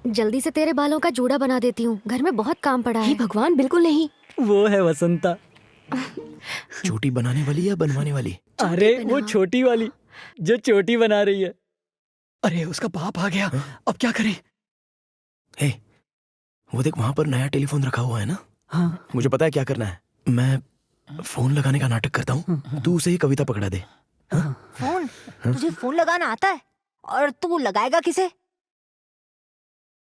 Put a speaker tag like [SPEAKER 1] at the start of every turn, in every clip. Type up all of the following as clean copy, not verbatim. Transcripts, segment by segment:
[SPEAKER 1] जल्दी से तेरे बालों का जूड़ा बना देती हूँ, घर में बहुत काम पड़ा है।
[SPEAKER 2] हे भगवान, बिल्कुल नहीं।
[SPEAKER 3] वो है वसंता।
[SPEAKER 4] चोटी बनाने वाली या बनवाने वाली?
[SPEAKER 3] अरे वो छोटी वाली जो चोटी बना रही है।
[SPEAKER 4] अरे उसका बाप आ गया, अब क्या करें? हे, वो देख वहां पर नया टेलीफोन रखा हुआ है ना?
[SPEAKER 3] हाँ।
[SPEAKER 4] मुझे पता है क्या करना है। मैं फोन लगाने का नाटक करता हूँ, तू उसे ही कविता पकड़ा दे।
[SPEAKER 5] फोन? तुझे फोन लगाना आता है? और तू लगाएगा किसे?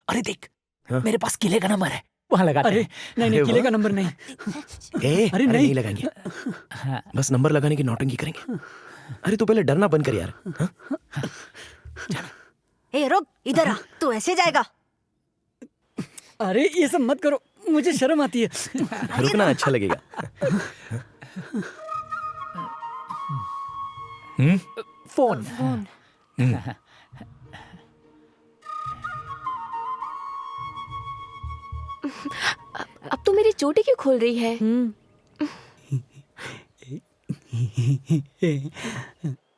[SPEAKER 6] अरे देख,
[SPEAKER 4] हाँ?
[SPEAKER 6] मेरे पास किले का नंबर है,
[SPEAKER 3] वहाँ लगाते
[SPEAKER 6] अरे,
[SPEAKER 3] हैं। नहीं
[SPEAKER 4] अरे
[SPEAKER 3] किले
[SPEAKER 4] वाह।
[SPEAKER 3] का नंबर नहीं।
[SPEAKER 4] अरे
[SPEAKER 3] नहीं।
[SPEAKER 4] नहीं लगाएंगे, बस नंबर लगाने की नौटंकी करेंगे। अरे तू पहले डरना बंद कर यार। हाँ?
[SPEAKER 5] ए रुक, इधर आ, तू ऐसे जाएगा?
[SPEAKER 3] अरे ये सब मत करो, मुझे शर्म आती है।
[SPEAKER 4] रुकना, अच्छा लगेगा।
[SPEAKER 6] फोन।
[SPEAKER 2] अब तो मेरी चोटी क्यों खोल रही है?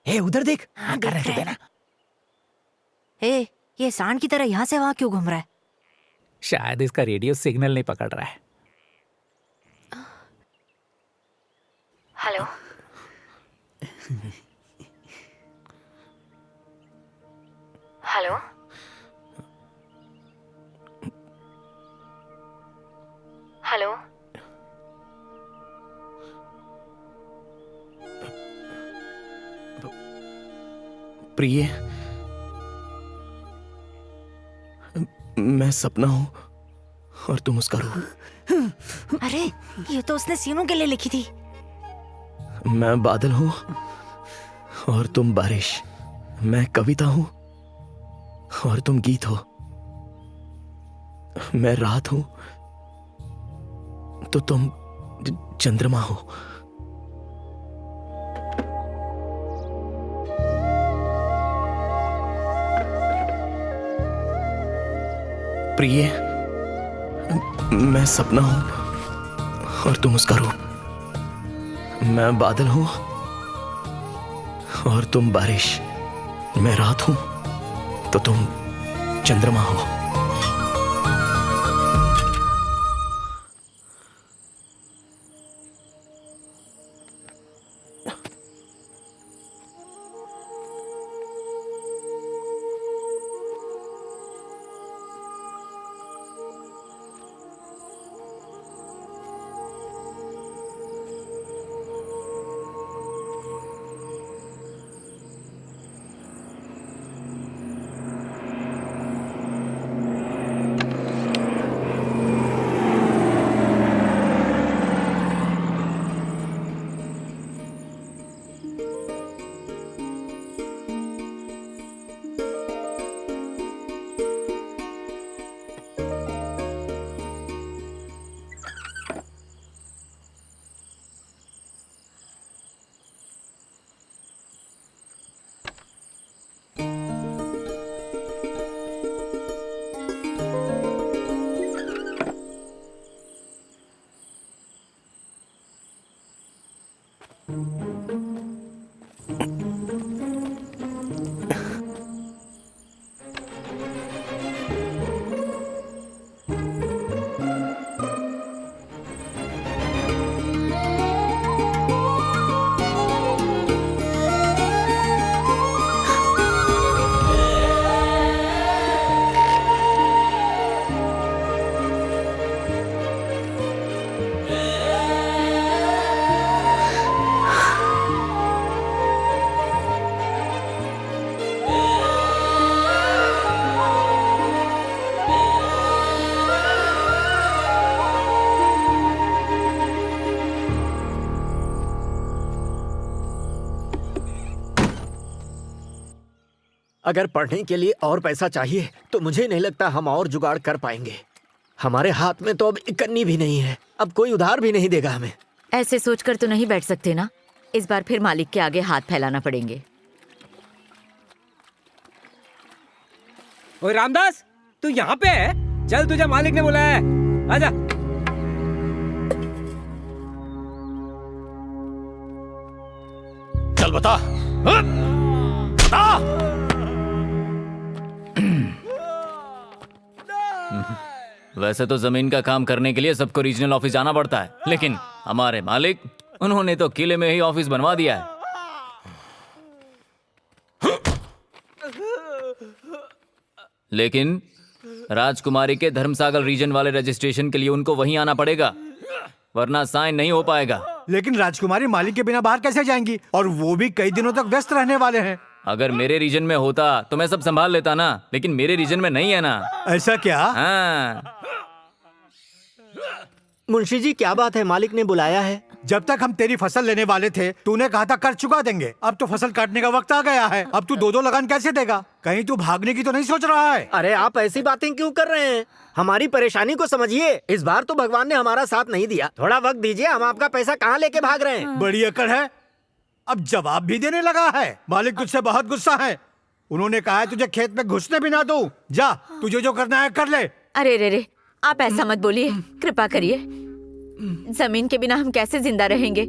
[SPEAKER 6] ए उधर देख, हाँ कर रहे थे ना।
[SPEAKER 5] ए, ये सांड की तरह यहाँ से वहाँ क्यों घूम रहा है?
[SPEAKER 6] शायद इसका रेडियो सिग्नल नहीं पकड़ रहा है।
[SPEAKER 1] हेलो। हेलो। हेलो।
[SPEAKER 4] प्रिय, मैं सपना हूँ और तुम उसका रूप।
[SPEAKER 5] अरे, ये तो उसने सीनों के लिए लिखी थी।
[SPEAKER 4] मैं बादल हूँ और तुम बारिश। मैं कविता हूँ और तुम गीत हो। मैं रात हूँ तो तुम चंद्रमा हो। प्रिय, मैं सपना हूँ और तुम उसका रूप। मैं बादल हूँ और तुम बारिश। मैं रात हूँ तो तुम चंद्रमा हो।
[SPEAKER 7] अगर पढ़ने के लिए और पैसा चाहिए तो मुझे नहीं लगता हम और जुगाड़ कर पाएंगे। हमारे हाथ में तो अब इकन्नी भी नहीं है, अब कोई उधार भी नहीं देगा हमें।
[SPEAKER 8] ऐसे सोचकर तो नहीं बैठ सकते ना, इस बार फिर मालिक के आगे हाथ फैलाना पड़ेंगे।
[SPEAKER 9] ओए रामदास, तू यहाँ पे है? चल, तुझे मालिक ने बुलाया है, आजा।
[SPEAKER 4] चल बता, बता।
[SPEAKER 10] वैसे तो जमीन का काम करने के लिए सबको रीजनल ऑफिस जाना पड़ता है, लेकिन हमारे मालिक, उन्होंने तो किले में ही ऑफिस बनवा दिया है। लेकिन राजकुमारी के धर्मसागर रीजन वाले रजिस्ट्रेशन के लिए उनको वहीं आना पड़ेगा, वरना साइन नहीं हो पाएगा।
[SPEAKER 11] लेकिन राजकुमारी मालिक के बिना बाहर कैसे जाएंगी, और वो भी कई दिनों तक व्यस्त रहने वाले हैं।
[SPEAKER 10] अगर मेरे रीजन में होता तो मैं सब संभाल लेता ना, लेकिन मेरे रीजन में नहीं है ना।
[SPEAKER 11] ऐसा क्या?
[SPEAKER 10] हाँ।
[SPEAKER 7] मुंशी जी क्या बात है, मालिक ने बुलाया है?
[SPEAKER 11] जब तक हम तेरी फसल लेने वाले थे तूने कहा था कर चुका देंगे, अब तो फसल काटने का वक्त आ गया है, अब तू दो दो लगान कैसे देगा? कहीं तू भागने की तो नहीं सोच रहा है?
[SPEAKER 7] अरे आप ऐसी बातें क्यों कर रहे हैं? हमारी परेशानी को समझिए। इस बार तो भगवान ने हमारा साथ नहीं दिया, थोड़ा वक्त दीजिए, हम आपका पैसा कहाँ लेके भाग रहे हैं।
[SPEAKER 11] बड़ी अकड़ है, अब जवाब भी देने लगा है। मालिक तुझसे बहुत गुस्सा है, उन्होंने कहा है तुझे खेत में घुसने भी ना दूं। जा, तुझे जो करना है कर ले।
[SPEAKER 8] अरे रे रे, आप ऐसा मत बोलिए, कृपा करिए। जमीन के बिना हम कैसे जिंदा रहेंगे?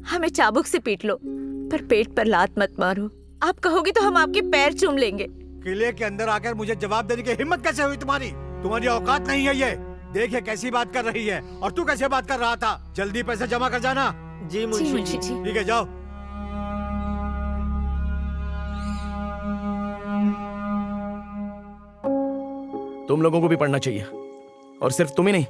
[SPEAKER 8] हमें चाबुक से पीट लो, पर पेट पर लात मत मारो। आप कहोगे तो हम आपके पैर चूम लेंगे।
[SPEAKER 11] किले के अंदर आकर मुझे जवाब देने की हिम्मत कैसे हुई तुम्हारी? तुम्हारी औकात नहीं है ये। देखिए कैसी बात कर रही है, और तू कैसे बात कर रहा था। जल्दी पैसे जमा कर जाना।
[SPEAKER 7] जी मुंशी जी।
[SPEAKER 11] ठीक है, जाओ।
[SPEAKER 4] तुम लोगों को भी पढ़ना चाहिए, और सिर्फ तुम्हें नहीं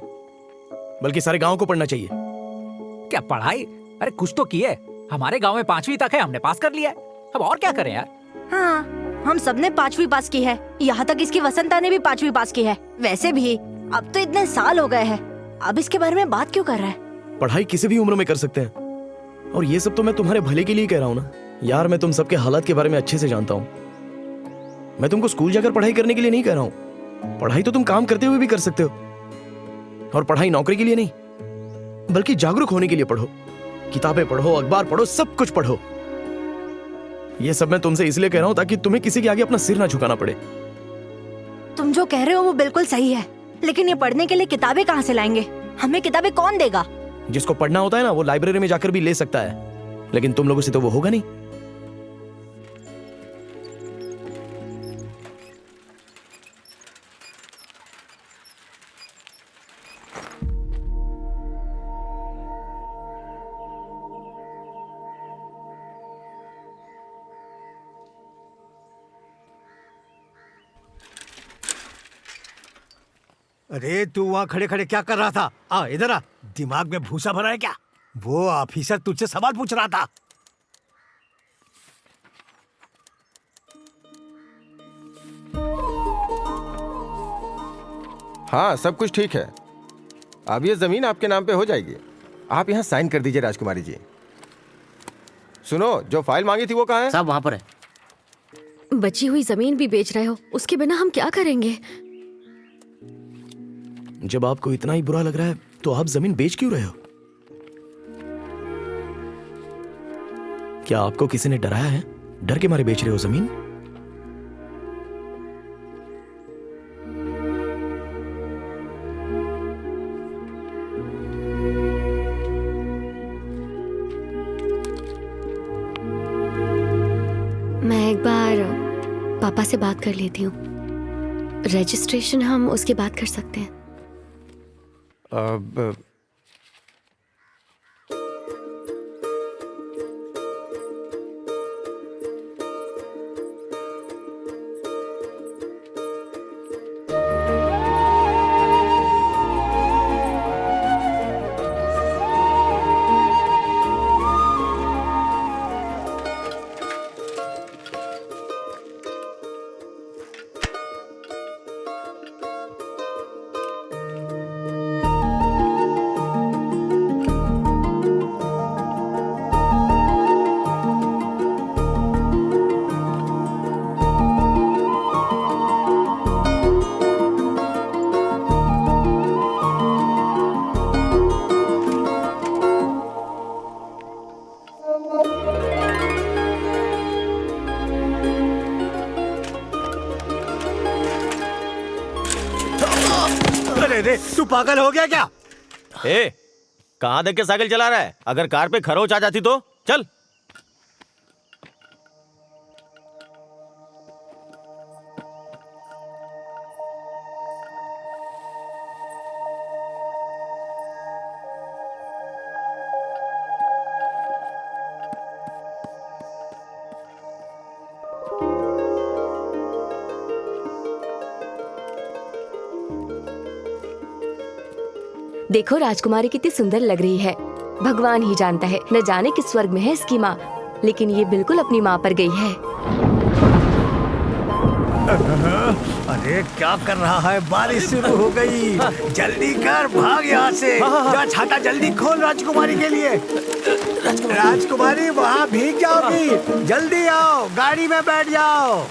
[SPEAKER 4] बल्कि सारे गांव को पढ़ना चाहिए।
[SPEAKER 6] क्या पढ़ाई? अरे कुछ तो किए। हमारे गांव में 5वीं तक है, हमने पास कर लिया है, अब और क्या करें यार।
[SPEAKER 5] हाँ, हम सबने 5वीं पास की है, यहाँ तक इसकी वसंता ने भी 5वीं पास की है। वैसे भी अब तो इतने साल हो गए हैं, अब इसके बारे में बात क्यों कर रहा है?
[SPEAKER 4] पढ़ाई किसी भी उम्र में कर सकते हैं, और ये सब तो मैं तुम्हारे भले के लिए कह रहा हूँ ना यार। मैं तुम सबके हालात के बारे में अच्छे से जानता हूँ। मैं तुमको स्कूल जाकर पढ़ाई करने के लिए नहीं कह रहा हूँ। पढ़ाई तो तुम काम करते हुए भी कर सकते हो, और पढ़ाई नौकरी के लिए नहीं बल्कि जागरूक होने के लिए पढ़ो। किताबें पढ़ो, अखबार पढ़ो, सब कुछ पढ़ो। ये सब मैं तुमसे इसलिए कह रहा हूं ताकि तुम्हें किसी के आगे अपना सिर ना झुकाना पड़े।
[SPEAKER 5] तुम जो कह रहे हो वो बिल्कुल सही है, लेकिन ये पढ़ने के लिए किताबें कहाँ से लाएंगे? हमें किताबें कौन देगा?
[SPEAKER 4] जिसको पढ़ना होता है ना वो लाइब्रेरी में जाकर भी ले सकता है, लेकिन तुम लोगों से तो वो होगा नहीं।
[SPEAKER 11] अरे तू वहाँ खड़े खड़े क्या कर रहा था? आ इधर आ। दिमाग में भूसा भरा है क्या? वो ऑफिसर तुझसे सवाल पूछ रहा था।
[SPEAKER 12] हाँ, सब कुछ ठीक है। अब ये जमीन आपके नाम पे हो जाएगी। आप यहाँ साइन कर दीजिए राजकुमारी जी। सुनो, जो फाइल मांगी थी वो कहाँ है?
[SPEAKER 7] सब वहाँ पर है।
[SPEAKER 1] बची हुई जमीन भी बेच रहे हो, उसके बिना हम क्या करेंगे?
[SPEAKER 4] जब आपको इतना ही बुरा लग रहा है तो आप जमीन बेच क्यों रहे हो? क्या आपको किसी ने डराया है? डर के मारे बेच रहे हो जमीन?
[SPEAKER 1] मैं एक बार पापा से बात कर लेती हूँ। रजिस्ट्रेशन हम उसके बाद कर सकते हैं।
[SPEAKER 12] अब
[SPEAKER 11] अरे तू पागल हो गया क्या?
[SPEAKER 13] ए, कहाँ देख के साइकिल चला रहा है? अगर कार पे खरोच आ जाती तो चल।
[SPEAKER 2] देखो राजकुमारी कितनी सुंदर लग रही है। भगवान ही जानता है, न जाने किस स्वर्ग में है इसकी माँ, लेकिन ये बिल्कुल अपनी माँ पर गई है।
[SPEAKER 11] अरे क्या कर रहा है? बारिश शुरू हो गई। जल्दी कर, भाग यहाँ से। जा छाता जल्दी खोल राजकुमारी के लिए। राजकुमारी वहाँ भीग जाओगी। जल्दी आओ, गाड़ी में बैठ जाओ।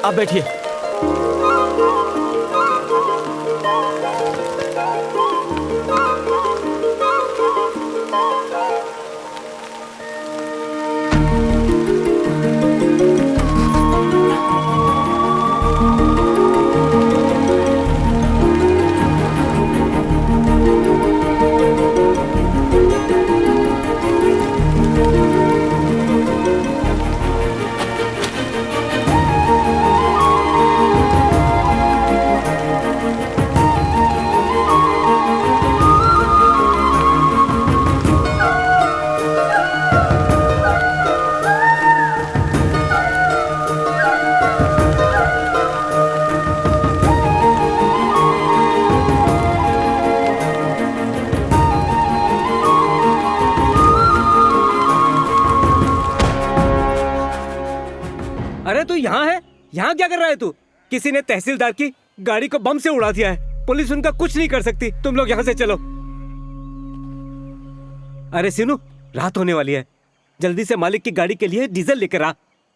[SPEAKER 4] आप बैठिए।
[SPEAKER 9] अरे तू यहाँ है? यहाँ क्या कर रहा है तू? किसी ने तहसीलदार की गाड़ी को बम से उड़ा दिया है। पुलिस उनका कुछ नहीं कर सकती। तुम लोग यहाँ से चलो। अरे सिनू, रात होने वाली है। जल्दी से मालिक की गाड़ी के लिए डीजल लेकर आ।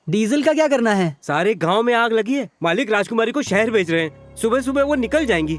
[SPEAKER 3] डीजल का क्या करना है?
[SPEAKER 9] सारे गांव में आग लगी है। मालिक राजकुमारी को शहर भेज रहे हैं। सुबह सुबह वो निकल जाएंगी।